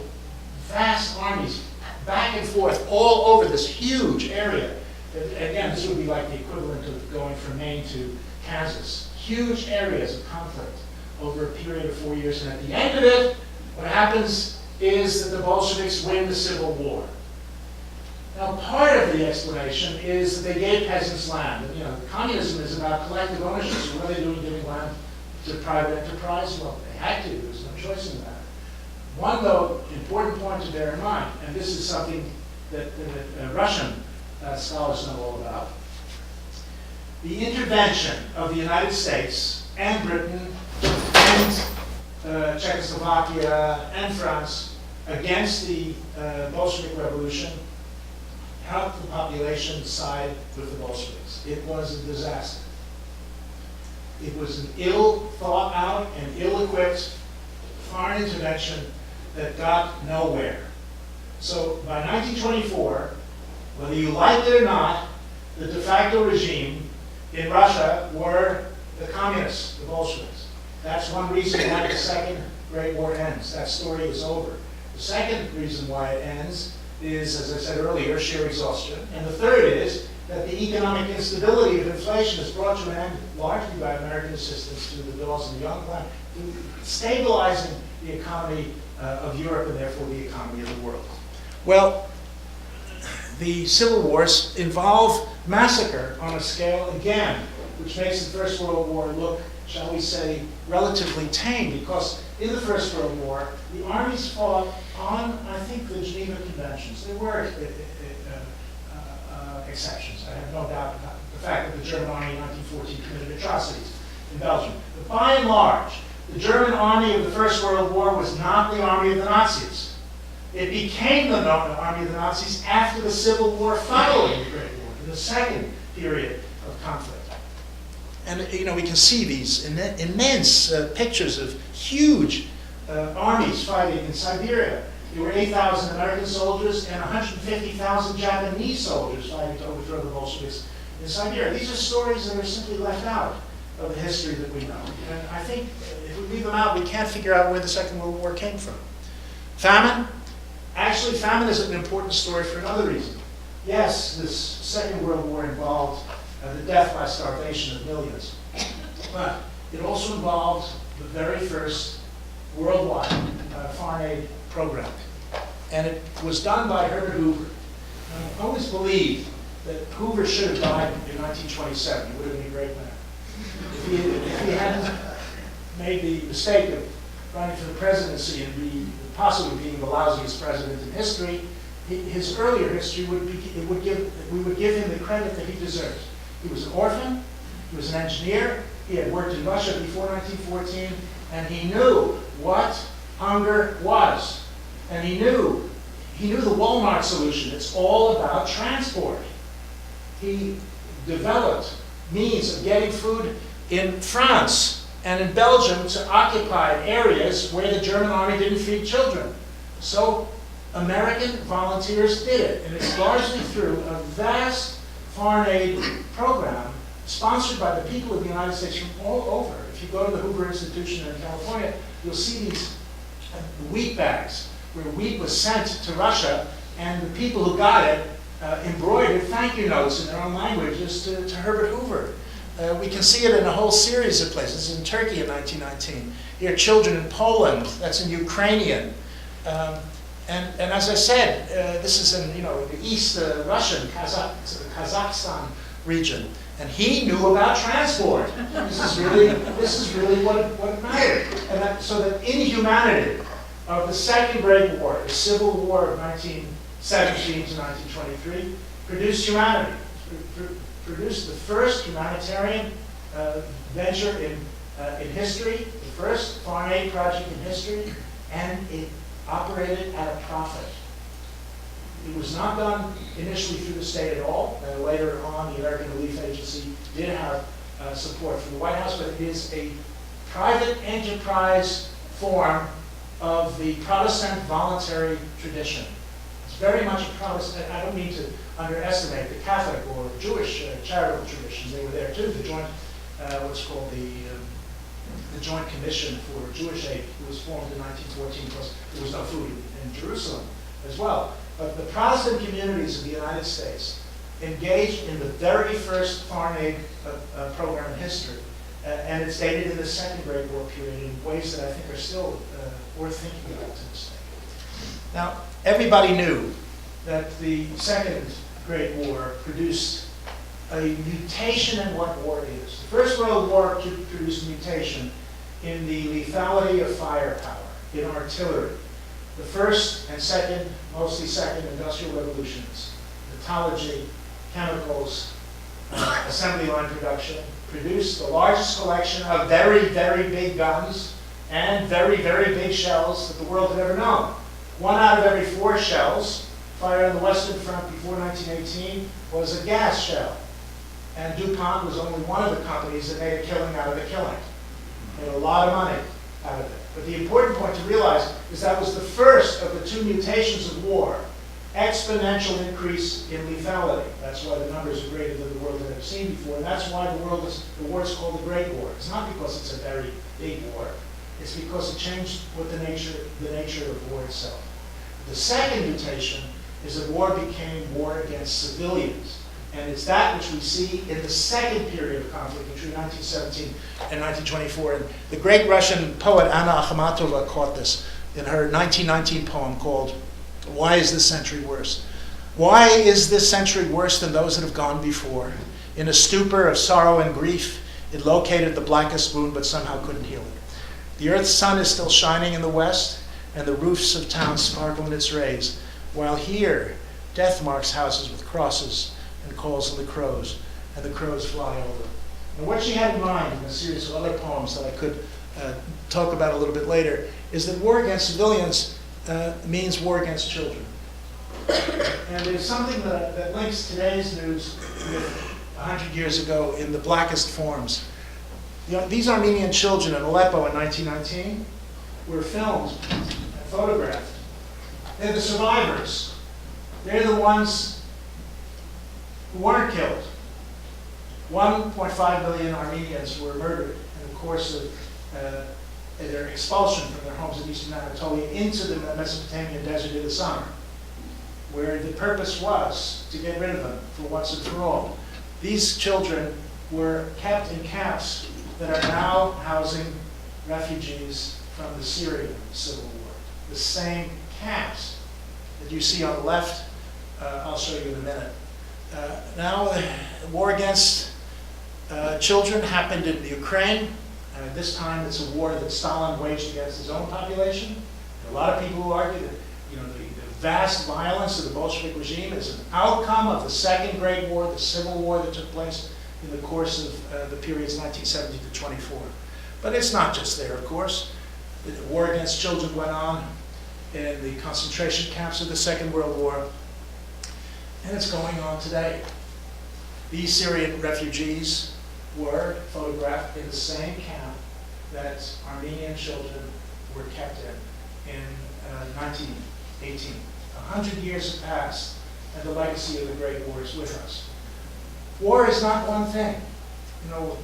vast armies, back and forth all over this huge area. Again, this would be like the equivalent of going from Maine to Kansas. Huge areas of conflict over a period of 4 years. And at the end of it, what happens is that the Bolsheviks win the Civil War. Now, part of the explanation is that they gave peasants land. Communism is about collective ownership. So what are they doing giving land to private enterprise? Well, they had to. There was no choice in that. One, though, important point to bear in mind, and this is something that Russian scholars know all about. The intervention of the United States and Britain and Czechoslovakia and France against the Bolshevik Revolution helped the population side with the Bolsheviks. It was a disaster. It was an ill thought out and ill-equipped foreign intervention that got nowhere. So by 1924, whether you liked it or not, the de facto regime in Russia were the communists, the Bolsheviks. That's one reason why the Second Great War ends. That story is over. The second reason why it ends is, as I said earlier, sheer exhaustion. And the third is that the economic instability of inflation is brought to an end largely by American assistance to the Dawes and the Young Plan, stabilizing the economy of Europe and therefore the economy of the world. Well, the civil wars involve massacre on a scale, again, which makes the First World War look, shall we say, relatively tame, because in the First World War, the armies fought on, I think, the Geneva Conventions. There were exceptions. I have no doubt about the fact that the German army in 1914 committed atrocities in Belgium. But by and large, the German army of the First World War was not the army of the Nazis. It became the army of the Nazis after the Civil War following the Great War, in the second period of conflict. And we can see these immense pictures of huge armies fighting in Siberia. There were 8,000 American soldiers and 150,000 Japanese soldiers fighting to overthrow the Bolsheviks in Siberia. These are stories that are simply left out of the history that we know. And I think if we leave them out, we can't figure out where the Second World War came from. Famine? Actually, famine is an important story for another reason. Yes, this Second World War involved the death by starvation of millions. But it also involved the very first worldwide foreign aid program. And it was done by Herbert Hoover. I always believed that Hoover should have died in 1927. He would have been a great man. If he hadn't made the mistake of running for the presidency and possibly being the lousiest president in history, his earlier history we would give him the credit that he deserves. He was an orphan, he was an engineer, he had worked in Russia before 1914, and he knew what hunger was. And he knew the Walmart solution. It's all about transport. He developed means of getting food in France and in Belgium to occupied areas where the German army didn't feed children. So American volunteers did it, and it's largely through a vast foreign aid program sponsored by the people of the United States from all over. If you go to the Hoover Institution in California, you'll see these wheat bags where wheat was sent to Russia, and the people who got it embroidered thank you notes in their own languages to Herbert Hoover. We can see it in a whole series of places. In Turkey in 1919. Here, children in Poland. That's in Ukrainian. And as I said, this is in the East Russian, Kazakhstan region. And he knew about transport. This is really what mattered. And so that inhumanity of the Second Great War, the Civil War of 1917 to 1923, produced humanity. Produced the first humanitarian venture in history, the first foreign aid project in history, and it operated at a profit. It was not done initially through the state at all. Later on, the American Relief Agency did have support from the White House, but it is a private enterprise form of the Protestant voluntary tradition. It's very much a Protestant. I don't mean to underestimate the Catholic or Jewish charitable traditions. They were there too. The joint, what's called the Joint Commission for Jewish Aid, was formed in 1914 because there was no food in Jerusalem as well. But the Protestant communities of the United States engaged in the very first foreign aid program in history, and it's dated in the Second Great War period in ways that I think are still worth thinking about to this day. Now, everybody knew that the Second Great War produced a mutation in what war is. The First World War produced a mutation in the lethality of firepower, in artillery. The first and second, mostly second, industrial revolutions, metallurgy, chemicals, assembly line production, produced the largest collection of very, very big guns and very, very big shells that the world had ever known. 1 out of every 4 shells fired on the Western Front before 1918 was a gas shell. And DuPont was only one of the companies that made a killing out of the killing. Made a lot of money out of it. But the important point to realize is that was the first of the 2 mutations of war. Exponential increase in lethality. That's why the numbers are greater than the world had ever seen before. And that's why the war is called the Great War. It's not because it's a very big war. It's because it changed what the nature of war itself. The second mutation is that war became war against civilians. And it's that which we see in the second period of conflict between 1917 and 1924. And the great Russian poet Anna Akhmatova caught this in her 1919 poem called "Why is this century worse?" Why is this century worse than those that have gone before? In a stupor of sorrow and grief, it located the blackest wound but somehow couldn't heal it. The earth's sun is still shining in the west, and the roofs of towns sparkle in its rays, while here, death marks houses with crosses and calls of the crows, and the crows fly over. And what she had in mind in a series of other poems that I could talk about a little bit later is that war against civilians means war against children. And there's something that links today's news with 100 years ago in the blackest forms. You know, these Armenian children in Aleppo in 1919 were filmed and photographed. They're the survivors. They're the ones who weren't killed. 1.5 million Armenians were murdered in the course of their expulsion from their homes in eastern Anatolia into the Mesopotamian desert in the summer, where the purpose was to get rid of them for once and for all. These children were kept in camps that are now housing refugees from the Syrian civil war. The same camps that you see on the left, I'll show you in a minute. Now, the war against children happened in the Ukraine. This time it's a war that Stalin waged against his own population. There are a lot of people who argue that the vast violence of the Bolshevik regime is an outcome of the Second Great War, the civil war that took place in the course of the periods 1970 to 24. But it's not just there, of course. The war against children went on in the concentration camps of the Second World War, and it's going on today. These Syrian refugees were photographed in the same camp that Armenian children were kept in 1918. 100 years have passed, and the legacy of the Great War is with us. War is not one thing. You know,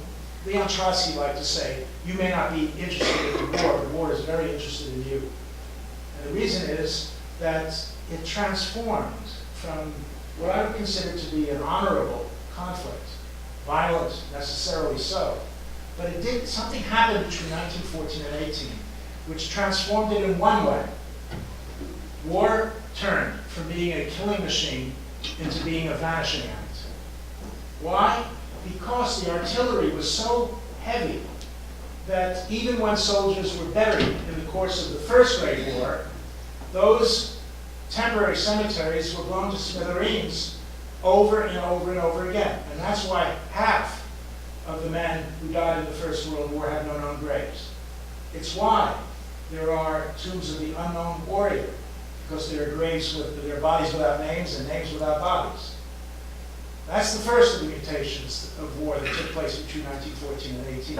Leon Trotsky liked to say, you may not be interested in war, but war is very interested in you. And the reason is that it transformed from what I would consider to be an honorable conflict, violent necessarily so, but something happened between 1914 and 18, which transformed it in one way. War turned from being a killing machine into being a vanishing act. Why? Because the artillery was so heavy that even when soldiers were buried in the course of the First Great War, those temporary cemeteries were blown to smithereens over and over and over again. And that's why half of the men who died in the First World War have no known graves. It's why there are tombs of the unknown warrior, because there are graves with their bodies without names and names without bodies. That's the first of the mutations of war that took place between 1914 and 18.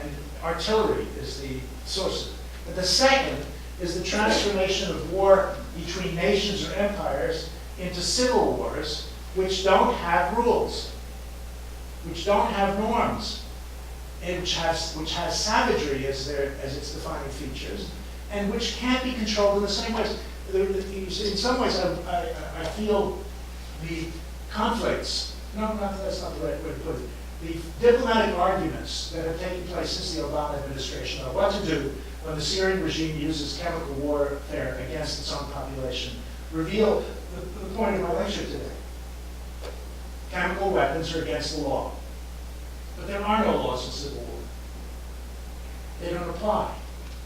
And artillery is the source of it. But the second is the transformation of war between nations or empires into civil wars, which don't have rules, which don't have norms, and which has savagery as its defining features, and which can't be controlled in the same ways. In some ways, I feel the conflicts, that's not the right way to put it, the diplomatic arguments that have taken place since the Obama administration about what to do when the Syrian regime uses chemical warfare against its own population reveal the point of my lecture today. Chemical weapons are against the law. But there are no laws in civil war. They don't apply.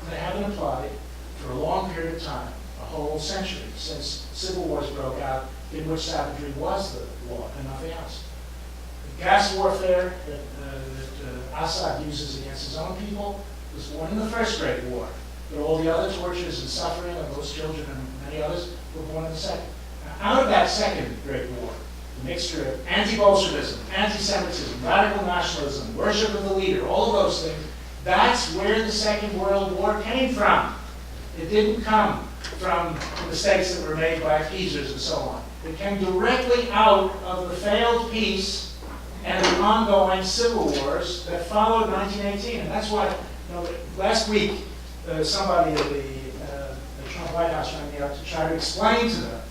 They haven't applied for a long period of time, a whole century, since civil wars broke out in which savagery was the law and nothing else. The gas warfare that Assad uses against his own people was born in the First Great War. But all the other tortures and suffering of those children and many others were born in the Second. Now, out of that Second Great War, the mixture of anti-Bolshevism, anti-Semitism, radical nationalism, worship of the leader, all of those things, that's where the Second World War came from. It didn't come from the mistakes that were made by appeasers and so on. It came directly out of the failed peace and the ongoing civil wars that followed 1918. And that's why, last week, somebody at the Trump White House rang me up to try to explain to them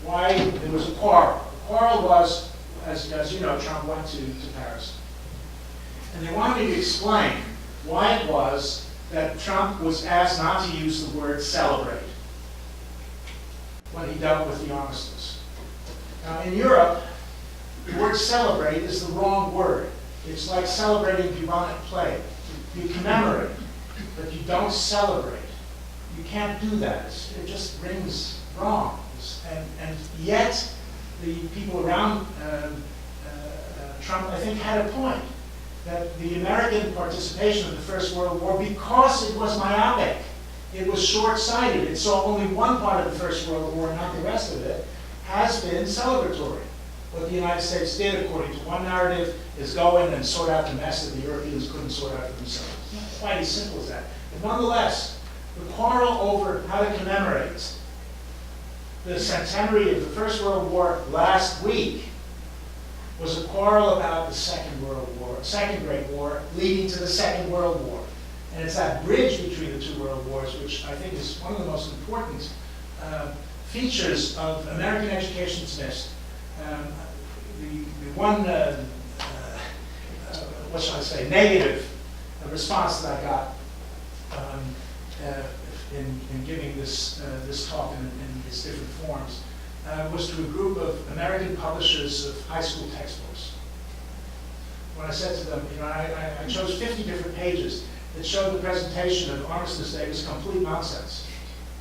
why there was a quarrel. The quarrel was, as you know, Trump went to Paris. And they wanted me to explain why it was that Trump was asked not to use the word celebrate when he dealt with the armistice. Now, in Europe, The word celebrate is the wrong word. It's like celebrating bubonic plague. You commemorate, but you don't celebrate. You can't do that. It just rings wrong. And yet, the people around Trump, I think, had a point. That the American participation in the First World War, because it was myopic, it was short-sighted, it saw only one part of the First World War, not the rest of it, has been celebratory. What the United States did, according to one narrative, is go in and sort out the mess that the Europeans couldn't sort out for themselves. It's not quite as simple as that. But nonetheless, the quarrel over how to commemorate the centenary of the First World War last week was a quarrel about the Second Great War, leading to the Second World War. And it's that bridge between the two world wars, which I think is one of the most important features of American education today. The one, what shall I say, negative response that I got in giving this talk in its different forms was to a group of American publishers of high school textbooks. When I said to them, I chose 50 different pages that showed the presentation of Armistice Day was complete nonsense,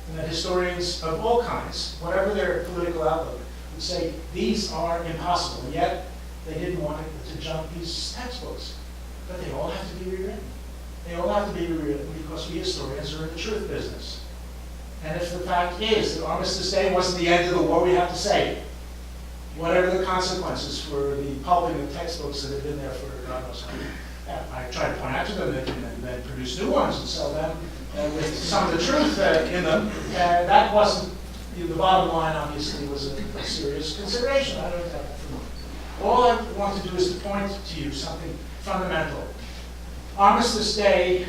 and that historians of all kinds, whatever their political outlook, would say these are impossible, and yet they didn't want to junk these textbooks. But they all have to be rewritten. They all have to be rewritten because we historians are in the truth business. And if the fact is that Armistice Day wasn't the end of the war, we have to say, whatever the consequences for the pulping of textbooks that have been there for God knows how long. I try to point out to them and then produce new ones and sell them with some of the truth in them. That wasn't, the bottom line obviously was a serious consideration. I don't have that for moment. All I want to do is to point to you something fundamental. Armistice Day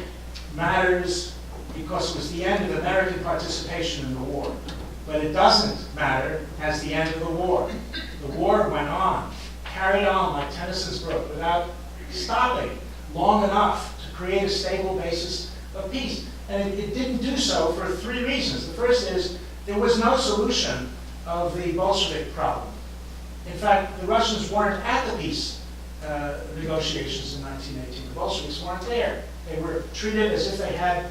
matters because it was the end of American participation in the war. But it doesn't matter as the end of the war. The war went on, carried on like Tennyson's Brook without stopping long enough to create a stable basis of peace. And it didn't do so for three reasons. The first is there was no solution of the Bolshevik problem. In fact, the Russians weren't at the peace negotiations in 1918. The Bolsheviks weren't there. They were treated as if they had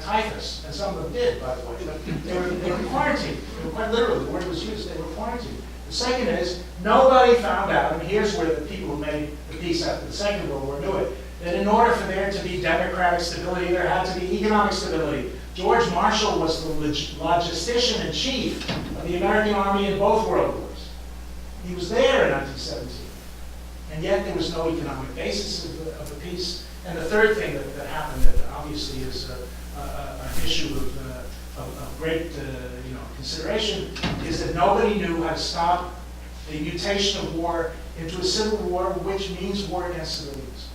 typhus, and some of them did, by the way. But they were quarantined. They were quite literally, the word was used, they were quarantined. The second is, nobody found out, and here's where the people who made the peace after the Second World War knew it, that in order for there to be democratic stability, there had to be economic stability. George Marshall was the logistician-in-chief of the American Army in both World Wars. He was there in 1917. And yet there was no economic basis of the peace. And the third thing that happened that obviously is an issue of great consideration is that nobody knew how to stop the mutation of war into a civil war, which means war against civilians.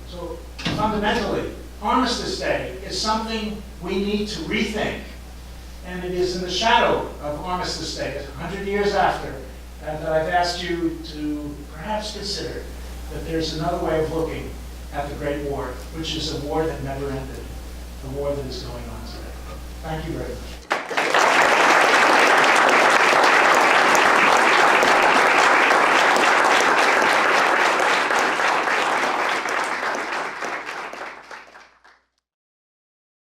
So fundamentally, Armistice Day is something we need to rethink. And it is in the shadow of Armistice Day, 100 years after, that I've asked you to perhaps consider that there's another way of looking at the Great War, which is a war that never ended, a war that is going on today. Thank you very much.